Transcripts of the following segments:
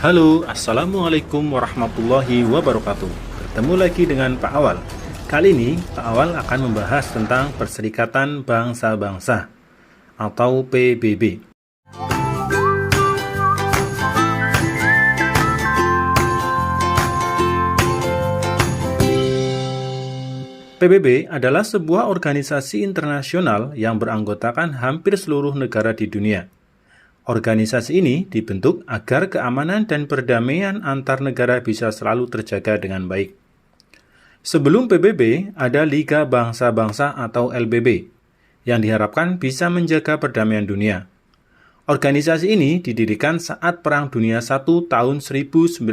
Halo, Assalamualaikum warahmatullahi wabarakatuh. Bertemu lagi dengan Pak Awal. Kali ini Pak Awal akan membahas tentang Perserikatan Bangsa-Bangsa atau PBB. PBB adalah sebuah organisasi internasional yang beranggotakan hampir seluruh negara di dunia. Organisasi ini dibentuk agar keamanan dan perdamaian antar negara bisa selalu terjaga dengan baik. Sebelum PBB, ada Liga Bangsa-Bangsa atau LBB, yang diharapkan bisa menjaga perdamaian dunia. Organisasi ini didirikan saat Perang Dunia I tahun 1919.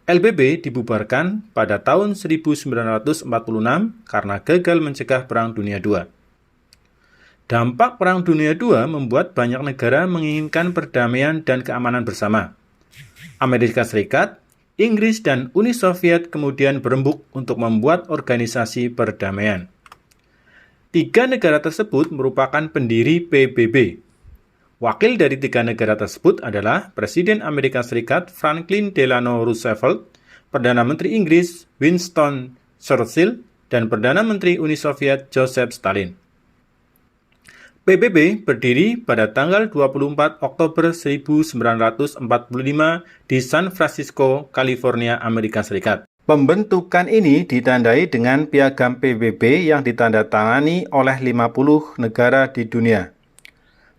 LBB dibubarkan pada tahun 1946 karena gagal mencegah Perang Dunia II. Dampak Perang Dunia II membuat banyak negara menginginkan perdamaian dan keamanan bersama. Amerika Serikat, Inggris, dan Uni Soviet kemudian berembuk untuk membuat organisasi perdamaian. 3 negara tersebut merupakan pendiri PBB. Wakil dari 3 negara tersebut adalah Presiden Amerika Serikat Franklin Delano Roosevelt, Perdana Menteri Inggris Winston Churchill, dan Perdana Menteri Uni Soviet Joseph Stalin. PBB berdiri pada tanggal 24 Oktober 1945 di San Francisco, California, Amerika Serikat. Pembentukan ini ditandai dengan piagam PBB yang ditandatangani oleh 50 negara di dunia.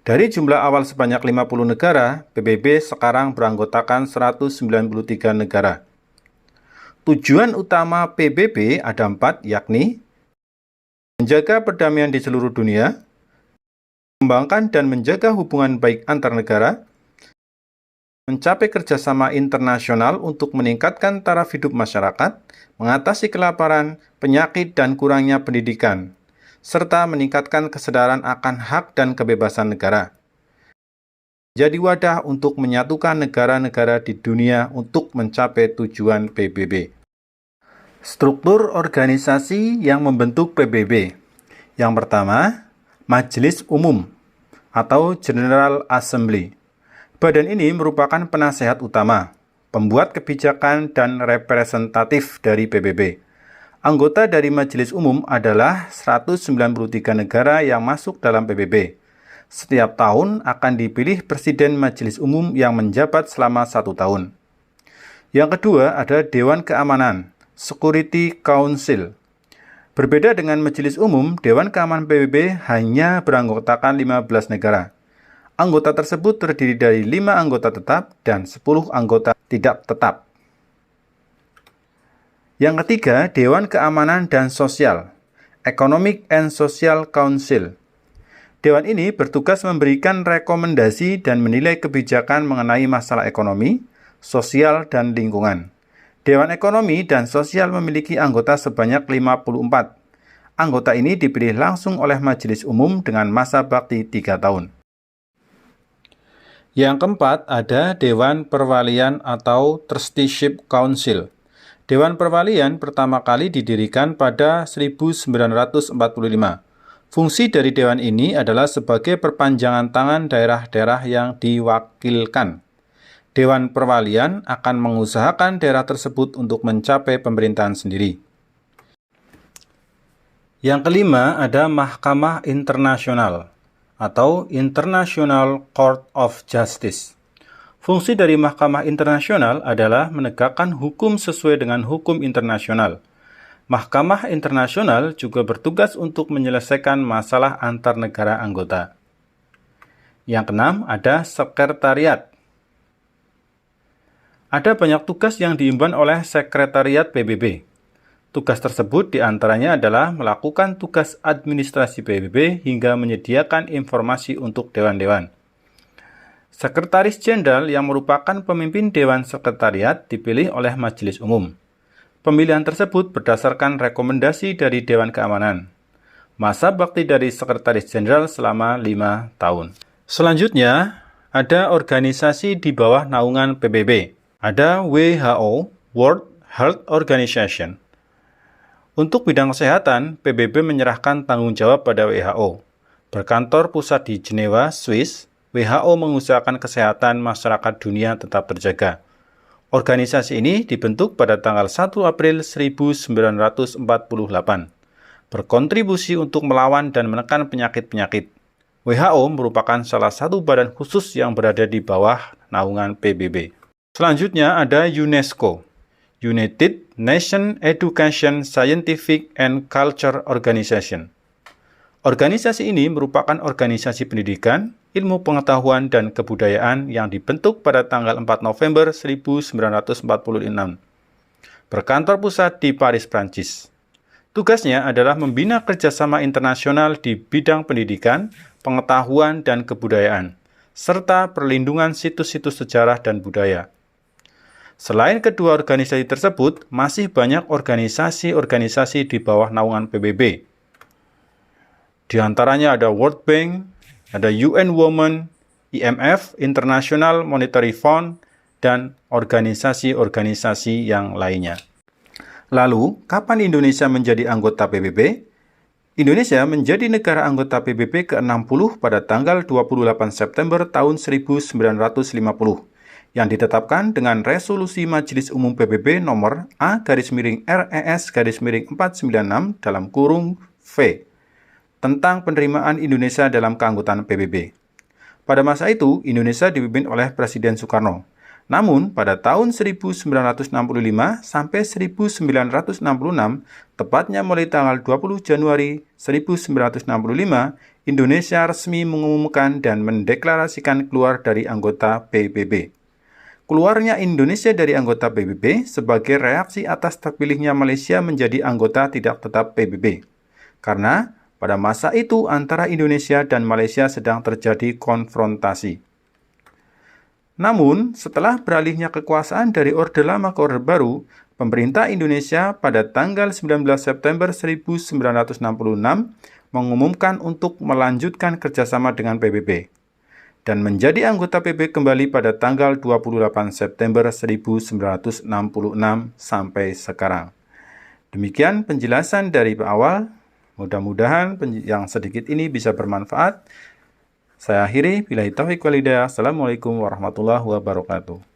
Dari jumlah awal sebanyak 50 negara, PBB sekarang beranggotakan 193 negara. Tujuan utama PBB ada 4, yakni menjaga perdamaian di seluruh dunia, mengembangkan dan menjaga hubungan baik antar negara, mencapai kerjasama internasional untuk meningkatkan taraf hidup masyarakat, mengatasi kelaparan, penyakit, dan kurangnya pendidikan, serta meningkatkan kesadaran akan hak dan kebebasan negara. Jadi wadah untuk menyatukan negara-negara di dunia untuk mencapai tujuan PBB. Struktur organisasi yang membentuk PBB. Yang pertama, Majelis Umum atau General Assembly. Badan ini merupakan penasehat utama, pembuat kebijakan, dan representatif dari PBB. Anggota dari Majelis Umum adalah 193 negara yang masuk dalam PBB. Setiap tahun akan dipilih Presiden Majelis Umum yang menjabat selama 1 tahun. Yang kedua ada Dewan Keamanan, Security Council. Berbeda dengan Majelis Umum, Dewan Keamanan PBB hanya beranggotakan 15 negara. Anggota tersebut terdiri dari 5 anggota tetap dan 10 anggota tidak tetap. Yang ketiga, Dewan Keamanan dan Sosial, Economic and Social Council. Dewan ini bertugas memberikan rekomendasi dan menilai kebijakan mengenai masalah ekonomi, sosial, dan lingkungan. Dewan Ekonomi dan Sosial memiliki anggota sebanyak 54. Anggota ini dipilih langsung oleh Majelis Umum dengan masa bakti 3 tahun. Yang keempat, ada Dewan Perwalian atau Trusteeship Council. Dewan Perwalian pertama kali didirikan pada 1945. Fungsi dari dewan ini adalah sebagai perpanjangan tangan daerah-daerah yang diwakilkan. Dewan Perwalian akan mengusahakan daerah tersebut untuk mencapai pemerintahan sendiri. Yang kelima ada Mahkamah Internasional atau International Court of Justice. Fungsi dari Mahkamah Internasional adalah menegakkan hukum sesuai dengan hukum internasional. Mahkamah Internasional juga bertugas untuk menyelesaikan masalah antar negara anggota. Yang keenam, ada Sekretariat. Ada banyak tugas yang diemban oleh Sekretariat PBB. Tugas tersebut diantaranya adalah melakukan tugas administrasi PBB hingga menyediakan informasi untuk dewan-dewan. Sekretaris Jenderal yang merupakan pemimpin Dewan Sekretariat dipilih oleh Majelis Umum. Pemilihan tersebut berdasarkan rekomendasi dari Dewan Keamanan. Masa bakti dari Sekretaris Jenderal selama 5 tahun. Selanjutnya, ada organisasi di bawah naungan PBB. Ada WHO, World Health Organization. Untuk bidang kesehatan, PBB menyerahkan tanggung jawab pada WHO. Berkantor pusat di Jenewa, Swiss, WHO mengusahakan kesehatan masyarakat dunia tetap terjaga. Organisasi ini dibentuk pada tanggal 1 April 1948, berkontribusi untuk melawan dan menekan penyakit-penyakit. WHO merupakan salah satu badan khusus yang berada di bawah naungan PBB. Selanjutnya ada UNESCO, United Nations Education, Scientific and Culture Organization. Organisasi ini merupakan organisasi pendidikan, ilmu pengetahuan, dan kebudayaan yang dibentuk pada tanggal 4 November 1946. Berkantor pusat di Paris, Prancis. Tugasnya adalah membina kerjasama internasional di bidang pendidikan, pengetahuan, dan kebudayaan, serta perlindungan situs-situs sejarah dan budaya. Selain kedua organisasi tersebut, masih banyak organisasi-organisasi di bawah naungan PBB. Di antaranya ada World Bank, ada UN Women, IMF, International Monetary Fund, dan organisasi-organisasi yang lainnya. Lalu, kapan Indonesia menjadi anggota PBB? Indonesia menjadi negara anggota PBB ke-60 pada tanggal 28 September tahun 1950, yang ditetapkan dengan Resolusi Majelis Umum PBB nomor A/RES/496(V) tentang penerimaan Indonesia dalam keanggotaan PBB. Pada masa itu, Indonesia dipimpin oleh Presiden Soekarno. Namun, pada tahun 1965 sampai 1966, tepatnya mulai tanggal 20 Januari 1965, Indonesia resmi mengumumkan dan mendeklarasikan keluar dari anggota PBB. Keluarnya Indonesia dari anggota PBB sebagai reaksi atas terpilihnya Malaysia menjadi anggota tidak tetap PBB. Karena pada masa itu antara Indonesia dan Malaysia sedang terjadi konfrontasi. Namun, setelah beralihnya kekuasaan dari Orde Lama ke Orde Baru, pemerintah Indonesia pada tanggal 19 September 1966 mengumumkan untuk melanjutkan kerjasama dengan PBB dan menjadi anggota PBB kembali pada tanggal 28 September 1966 sampai sekarang. Demikian penjelasan dari awal. Mudah-mudahan yang sedikit ini bisa bermanfaat. Saya akhiri, billahi taufiq wal hidayah. Assalamualaikum warahmatullahi wabarakatuh.